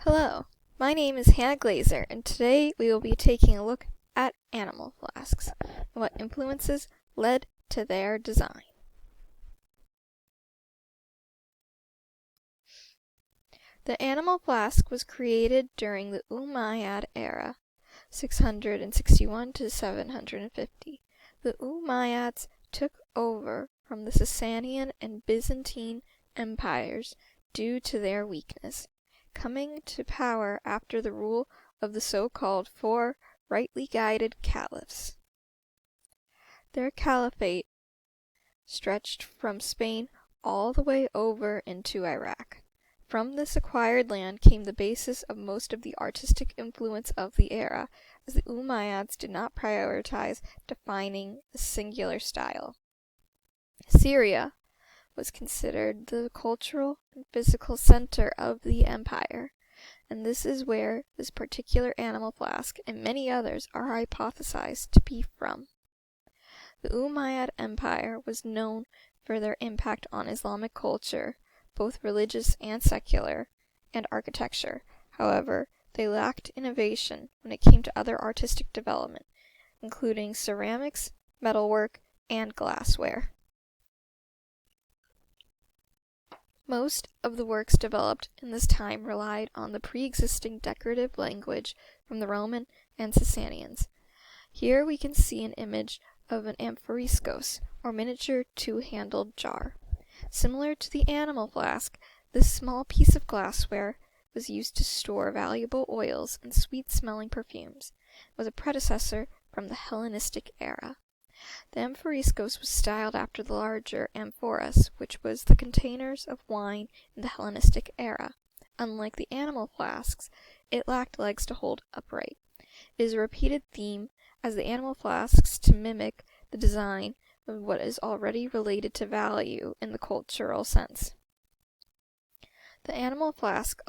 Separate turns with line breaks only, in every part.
Hello, my name is Hannah Glazer, and today we will be taking a look at animal flasks and what influences led to their design. The animal flask was created during the Umayyad era, 661 to 750. The Umayyads took over from the Sasanian and Byzantine empires due to their weakness, coming to power after the rule of the so-called four rightly guided caliphs. Their caliphate stretched from Spain all the way over into Iraq. From this acquired land came the basis of most of the artistic influence of the era, as the Umayyads did not prioritize defining a singular style. Syria was considered the cultural and physical center of the empire, and this is where this particular animal flask and many others are hypothesized to be from. The Umayyad Empire was known for their impact on Islamic culture, both religious and secular, and architecture. However, they lacked innovation when it came to other artistic development, including ceramics, metalwork, and glassware. Most of the works developed in this time relied on the pre-existing decorative language from the Roman and Sasanians. Here we can see an image of an Amphiriscos, or miniature two-handled jar. Similar to the animal flask, this small piece of glassware was used to store valuable oils and sweet-smelling perfumes. It was a predecessor from the Hellenistic era. The Amphiriscos was styled after the larger amphoras, which was the containers of wine in the Hellenistic era. Unlike the animal flasks, it lacked legs to hold upright. It is a repeated theme as the animal flasks to mimic the design of what is already related to value in the cultural sense. The animal flasks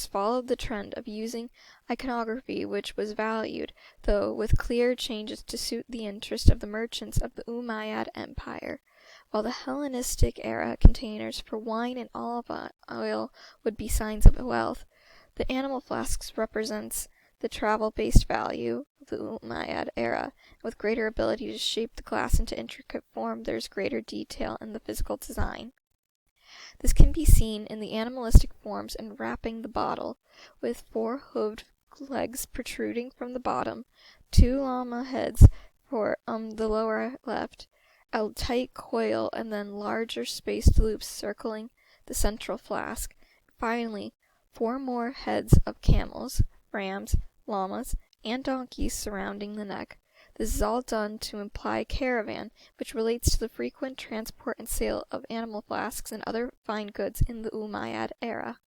followed the trend of using iconography, which was valued, though with clear changes to suit the interest of the merchants of the Umayyad Empire. While the Hellenistic era containers for wine and olive oil would be signs of wealth, the animal flasks represents the travel-based value of the Umayyad era. With greater ability to shape the glass into intricate form, there's greater detail in the physical design. This can be seen in the animalistic forms in wrapping the bottle, with four hooved legs protruding from the bottom, two llama heads for the lower left, a tight coil, and then larger spaced loops circling the central flask. Finally, four more heads of camels, rams, llamas, and donkeys surrounding the neck. This is all done to imply caravan, which relates to the frequent transport and sale of animal flasks and other fine goods in the Umayyad era.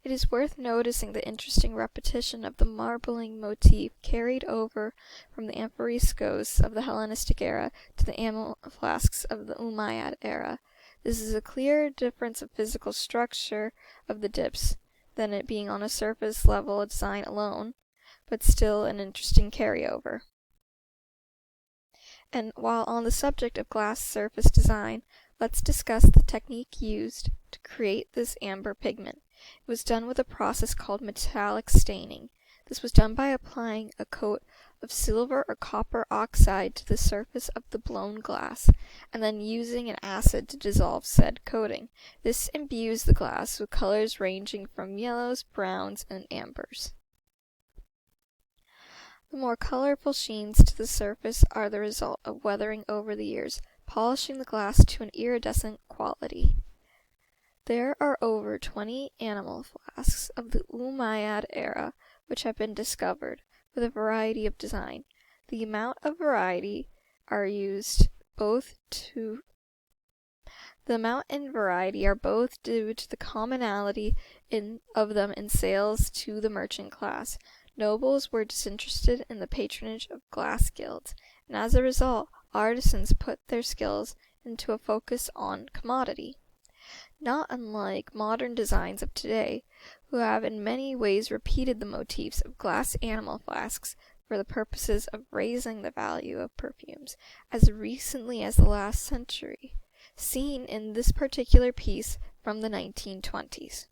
It is worth noticing the interesting repetition of the marbling motif carried over from the Amphiriscos of the Hellenistic era to the animal flasks of the Umayyad era. This is a clear difference of physical structure of the dips than it being on a surface level design alone, but still an interesting carryover. And while on the subject of glass surface design, let's discuss the technique used to create this amber pigment. It was done with a process called metallic staining. This was done by applying a coat of silver or copper oxide to the surface of the blown glass, and then using an acid to dissolve said coating. This imbues the glass with colors ranging from yellows, browns, and ambers. The more colorful sheens to the surface are the result of weathering over the years, polishing the glass to an iridescent quality. There are over 20 animal flasks of the Umayyad era which have been discovered, with a variety of design. The amount and variety are both due to the commonality of them in sales to the merchant class. Nobles were disinterested in the patronage of glass guilds, and as a result, artisans put their skills into a focus on commodity. Not unlike modern designs of today, who have in many ways repeated the motifs of glass animal flasks for the purposes of raising the value of perfumes as recently as the last century. Seen in this particular piece, from the 1920s.